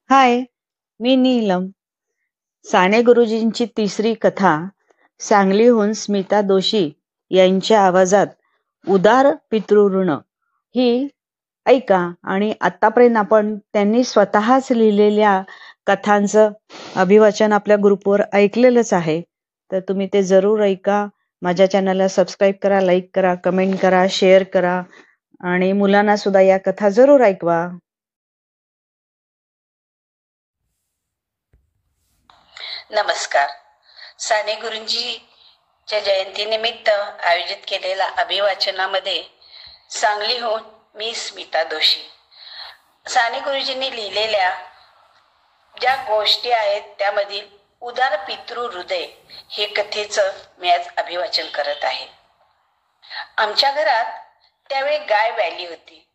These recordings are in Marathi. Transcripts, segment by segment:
हाय, मी नीलम. साने गुरुजींची तिसरी कथा सांगलीहून स्मिता दोशी यांच्या आवाजात उदार पितृऋण ही ऐका. आणि आतापर्यंत आपण त्यांनी स्वतःच लिहिलेल्या कथांचं अभिवाचन आपल्या ग्रुपवर ऐकलेलंच आहे. तर तुम्ही ते जरूर ऐका. माझ्या चॅनलला सबस्क्राईब करा, लाईक करा, कमेंट करा, शेअर करा आणि मुलांना सुद्धा या कथा जरूर ऐकवा. नमस्कार. साने गुरुजींच्या जयंतीनिमित्त आयोजित केलेल्या अभिवाचनामध्ये सांगलीहून मी स्मिता दोशी. साने गुरुजींनी लिहिलेल्या ज्या गोष्टी आहेत त्यामधील उदार पितृ हृदय हे कथेचं मी आज अभिवाचन करत आहे. आमच्या घरात त्यावेळी गाय व्याली होती.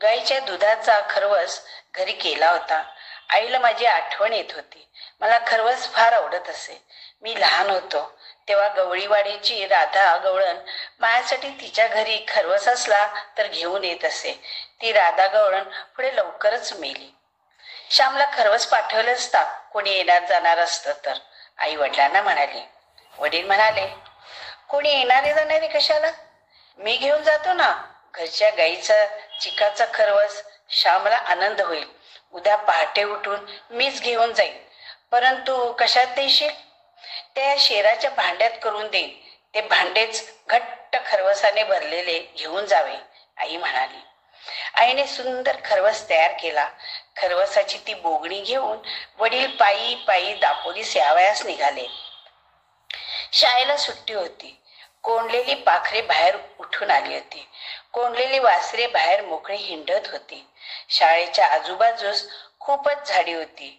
गायीच्या दुधाचा खरवस घरी केला होता. आईला माझी आठवण येत होती. मला खरवस फार आवडत असे. मी लहान होतो तेव्हा गवळीवाडीची राधा गवळण माझ्यासाठी तिच्या घरी खरवस असला तर घेऊन येत असे. ती राधा गवळण पुढे लवकरच मेली. श्यामला खरवस पाठवलं असता कोणी येणार जाणार असतं तर, आई वडिलांना म्हणाली. वडील म्हणाले, कोणी येणारे जाणारे कशाला, मी घेऊन जातो ना. घरच्या गाईचा चिकाचा खरवस श्यामला आनंद होईल. उद्या पहाटे उठून मीच घेऊन जाईन. परंतु कशात देशील? त्या शेराच्या भांड्यात करून देईन. ते भांडेच घट्ट खरवसाने भरलेले घेऊन जावे, आई म्हणाली. आईने सुंदर खरवस तयार केला. खरवसाची ती बोगणी घेऊन वडील पायी पायी दापोलीस यावयास निघाले. शाळेला सुट्टी होती. कोंडलेली पाखरे बाहेर उठून आली होती. कोंडलेली वासरे बाहेर मोकळी हिंडत होती. शाळेच्या आजूबाजूस खूपच झाडी होती.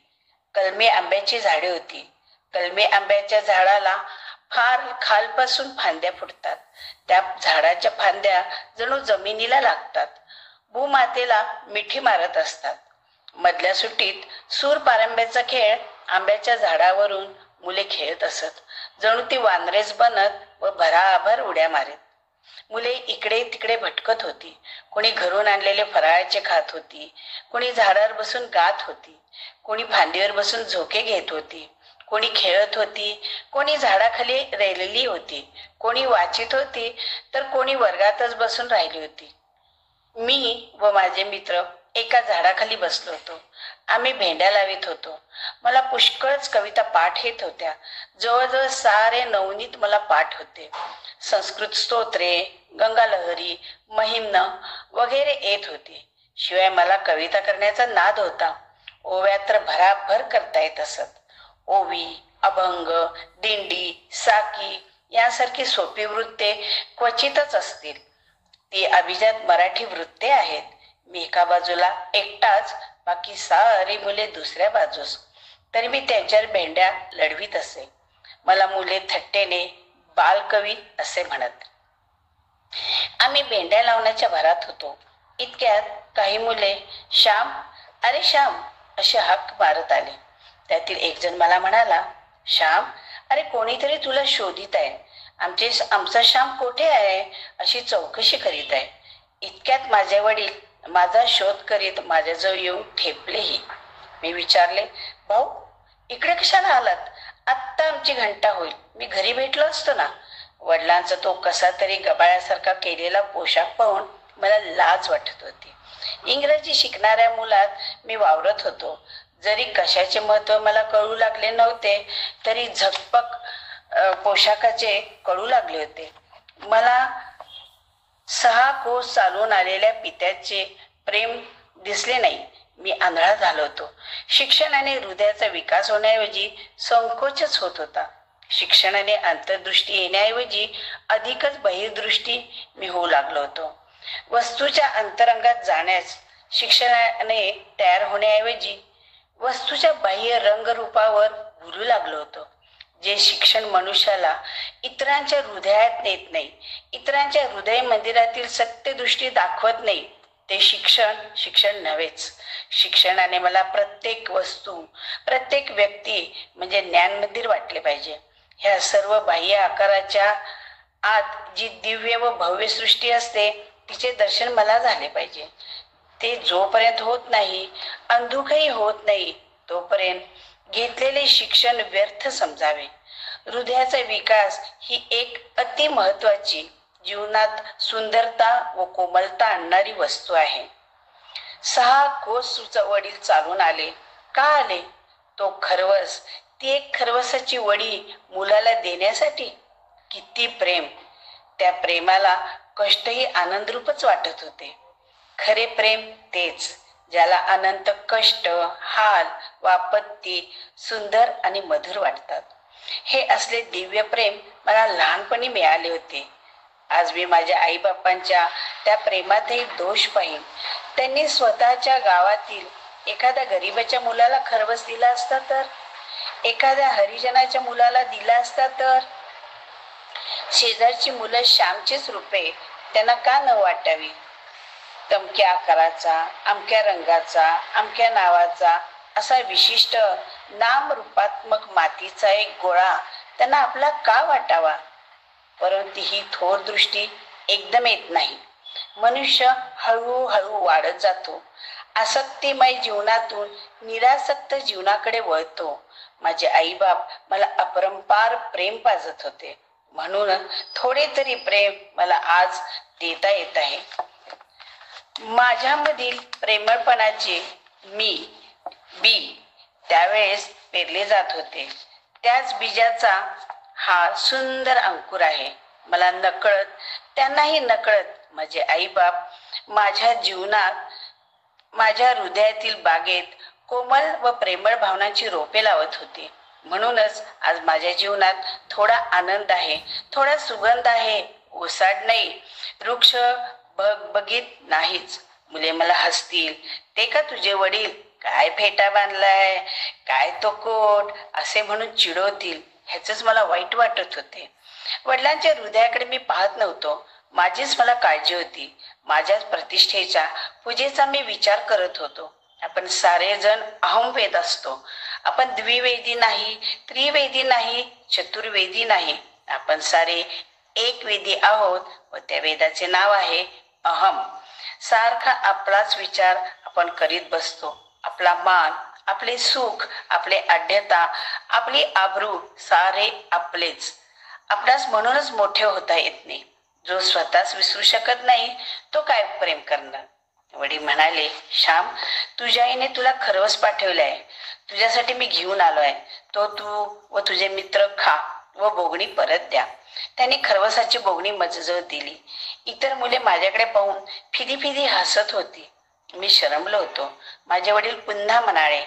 कलमी आंब्याची झाडे होती. कलमी आंब्याच्या झाडाला फार खालपासून फांद्या फुटतात. त्या झाडाच्या फांद्या जणू जमिनीला लागतात, भूमातेला मिठी मारत असतात. मधल्या सुट्टीत सूर पारंब्याचा खेळ आंब्याच्या झाडावरून मुले खेळत असत. जणू ती वानरेच बनत व भराभर उड्या मारीत. मुले इकडे तिकडे भटकत होती. कोणी घरून आणलेले फराळाचे खात होती, कोणी झाडावर बसून गात होती, कोणी फांदीवर बसून झोके घेत होती, कोणी खेळत होती, कोणी झाडाखाली रेलली होती, कोणी वाचित होती तर कोणी वर्गातच बसून राहिली होती. मी व माझे मित्र एका झाडाखाली बसलो होतो. आम्ही भेंड्या लावित होतो. मला पुष्कळच कविता पाठ येत होत्या. जवळजवळ सारे नवनीत मला पाठ होते. संस्कृत स्तोत्रे, गंगालहरी, महिम्न वगैरे येत होते. शिवाय मला कविता करण्याचा नाद होता. ओव्या तर भराभर करता येत असत. ओवी, अभंग, दिंडी, साकी यासारखी सोपी वृत्ते क्वचितच असतील. ती अभिजात मराठी वृत्ते आहेत. मी एका बाजूला एकटाच, बाकी सारी मुले दुसऱ्या बाजूस. तरी मी त्यांच्यावर भेंड्या लढवीत असे. मला मुले थट्टेने बालकवी असे म्हणत. आम्ही भेंड्या लावण्याच्या भरात होतो. इतक्यात काही मुले श्याम, अरे श्याम असे हाक मारत आले. त्यातील एक जण मला म्हणाला, श्याम, अरे कोणीतरी तुला शोधित आहे. आमचा श्याम कोठे आहे अशी चौकशी करीत आहे. इतक्यात माझे वडील माझा शोध करीत माझ्याजवळ येऊन ठेपलेही. मी विचारले, भाऊ इकडे कशाला आलात? आत्ता आमची घंटा होईल, मी घरी भेटलो असतो ना. वडिलांचा तो कसा तरी गबाळ्यासारखा केलेला पोशाख पाहून मला लाज वाटत होती. इंग्रजी शिकणाऱ्या मुलात मी वावरत होतो. जरी कशाचे महत्व मला कळू लागले नव्हते तरी झकपक पोशाखाचे कळू लागले होते. मला 6 कोस चालून आलेल्या पित्याचे प्रेम दिसले नाही. मी आंधळा झालो होतो. शिक्षणाने हृदयाचा विकास होण्याऐवजी संकोचच होत होता. शिक्षणाने अंतर्दृष्टी येण्याऐवजी अधिकच बहिर्दृष्टी मी होऊ लागलो होतो. वस्तूच्या अंतरंगात जाण्यास शिक्षणाने तयार होण्याऐवजी वस्तूच्या बाह्य रंगरूपावर भुलू लागलो होतो. जे शिक्षण मनुष्याला इतरांच्या हृदयात नेत नाही, इतरांच्या हृदय मंदिरातील सत्यदृष्टी दाखवत नाही, ते शिक्षण नव्हेच. शिक्षणाने मला प्रत्येक वस्तू, प्रत्येक व्यक्ती म्हणजे ज्ञान मंदिर वाटले पाहिजे. ह्या सर्व बाह्य आकाराच्या आत जी दिव्य व भव्य सृष्टी असते तिचे दर्शन मला झाले पाहिजे. ते जोपर्यंत होत नाही, अंधुकही होत नाही, तोपर्यंत घेतलेले शिक्षण व्यर्थ समजावे. हृदयाचा विकास ही एक अति महत्वाची, जीवनात सुंदरता व कोमलता आणणारी वस्तू आहे. 6 कोस वडील चालून आले. का आले? तो खरवस, ती एक खरवसाची वडी मुलाला देण्यासाठी. किती प्रेम! त्या प्रेमाला कष्टही आनंदरूपच वाटत होते. खरे प्रेम तेच, ज्याला अनंत कष्ट, हाल व आपत्ती सुंदर आणि मधुर वाटतात. हे असले दिव्य प्रेम मला लहानपणी मिळाले होते. आज मी माझ्या आई बापांच्या त्या प्रेमातही दोष पाहीन. त्यांनी स्वतःच्या गावातील एखाद्या गरीबाच्या मुलाला खरवस दिला असता तर, एखाद्या हरिजनाच्या मुलाला दिला असता तर, शेजारची मुलं श्यामचेच रूपे त्यांना का न वाटावी? तमक्या आकाराचा, अमक्या रंगाचा, अमक्या नावाचा असा विशिष्ट नाम रूपात्मक मातीचा एक गोळा त्यांना आपला का वाटावा? परंतु ही थोर दृष्टी एकदम येत नाही. मनुष्य हळूहळू वाढत जातो. आसक्तिमय जीवनातून निरासक्त जीवनाकडे वळतो. माझे आई बाप मला अपरंपार प्रेम पाजत होते, म्हणून थोडे तरी प्रेम मला आज देता येत आहे. माझ्यामधील प्रेमळपणाचे बी त्यावेळेस पेरले जात होते. त्याच बीजाचा हा सुंदर अंकुर आहे. मला नकळत, त्यांनाही नकळत माझे आई बाप माझ्या जीवनात, माझ्या हृदयातील बागेत कोमल व प्रेमळ भावनांची रोपे लावत होती. म्हणूनच आज माझ्या जीवनात थोडा आनंद आहे, थोडा सुगंध आहे. ओसाड नाही, वृक्ष बघित नाहीच. मुले मला हसतील, ते का तुझे वडील, काय फेटा बांधलाय, काय तो कोट असे म्हणून चिडवतील. ह्याच मला वाईट वाटत होते. वडिलांच्या हृदयाकडे मी पाहत नव्हतो. माझीच मला काळजी होती. माझ्याच प्रतिष्ठेच्या, पूजेचा मी विचार करत होतो. आपण सारेजण अहमवेद असतो. आपण द्विवेदी नाही, त्रिवेदी नाही, चतुर्वेदी नाही. आपण सारे एक वेदी आहोत व त्या वेदाचे नाव आहे अहम. सारखा आपलाच विचार आपण करीत बसतो. आपला मान, आपले सुख, आपले आढ्यता, आपली आबरू सारे आपलेच. आपणास म्हणूनच मोठे होता येत नाही. जो स्वतःच विसरू शकत नाही तो काय प्रेम करणार? वडील म्हणाले, श्याम, तुझ्या आईने तुला खरवस पाठवलाय. तुझ्यासाठी मी घेऊन आलोय. तो तू व तुझे मित्र खा व बोगणी परत द्या. त्यांनी खरवसाची बोगणी माझ्याजवळ दिली. इतर मुले माझ्याकडे पाहून फिदी फिदी हसत होती. मी शरमलो होतो. माझे वडील पुन्हा म्हणाले,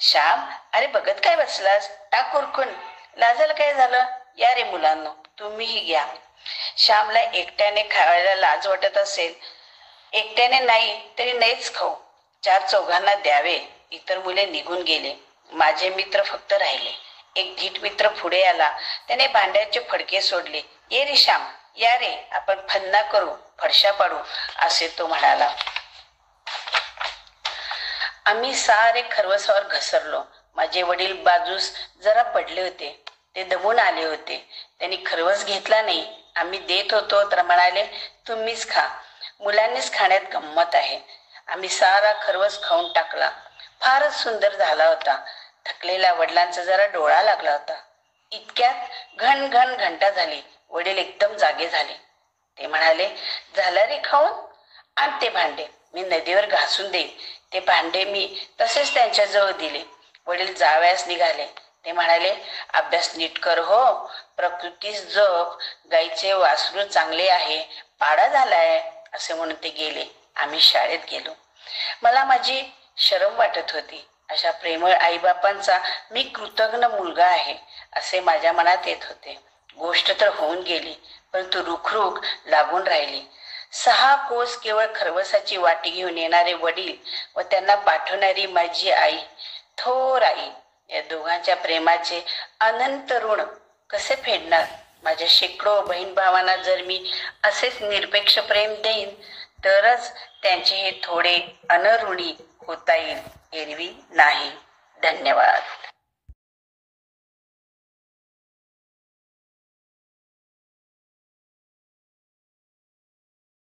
श्याम, अरे बघत काय बसलास, टाक उरकून. लाजायला काय झालं? या रे मुलांनो, तुम्हीही घ्या. श्यामला एकट्याने खायला लाज वाटत असेल. एकट्याने नाही तरी नाहीच खाऊ, 4-4 द्यावे. इतर मुले निघून गेले. माझे मित्र फक्त राहिले. एक धीट मित्र पुढे आला. त्याने भांड्याचे फडके सोडले. ये रे श्याम, या रे, आपण फन्ना करू, फडशा पाडू, असे तो म्हणाला. आम्ही सारे खरवसावर घसरलो. माझे वडील बाजूस जरा पडले होते. ते दमून आले होते. त्यांनी खरवस घेतला नाही. आम्ही देत होतो तर म्हणाले, तुम्हीच खा. मुलांनीच खाण्यात गंमत आहे. आम्ही सारा खरवस खाऊन टाकला. फारच सुंदर झाला होता. थकलेल्या वडिलांचा जरा डोळा लागला होता. इतक्यात घन घन घंटा झाली. वडील एकदम जागे झाले. ते म्हणाले, झाला रे खाऊन? आण ते भांडे, मी नदीवर घासून देईन. ते भांडे मी तसेच त्यांच्याजवळ दिले. वडील जावयास निघाले. ते म्हणाले, अभ्यास नीट कर हो, प्रकृतीस जप, गाईचे वासरू चांगले आहे, पाडा झालाय, असे म्हणून ते गेले. आम्ही शाळेत गेलो. मला माझी शरम वाटत होती. अशा प्रेमळ आईबापांचा मी कृतज्ञ मुलगा आहे असे माझ्या मनात येत होते. गोष्ट तर होऊन गेली, परंतु रुखरुख लागून राहिली. 6 कोस केवळ खरवसाची वाटी घेऊन येणारे वडील व त्यांना पाठवणारी माझी आई, थोर आई, या दोघांच्या प्रेमाचे अनंत ऋण कसे फेडणार? माझ्या शेकडो बहीण भावांना जर मी असेच निरपेक्ष प्रेम देईन तरच त्यांचे हे थोडे अनऋणी होता येईल, एरवी नाही. धन्यवाद.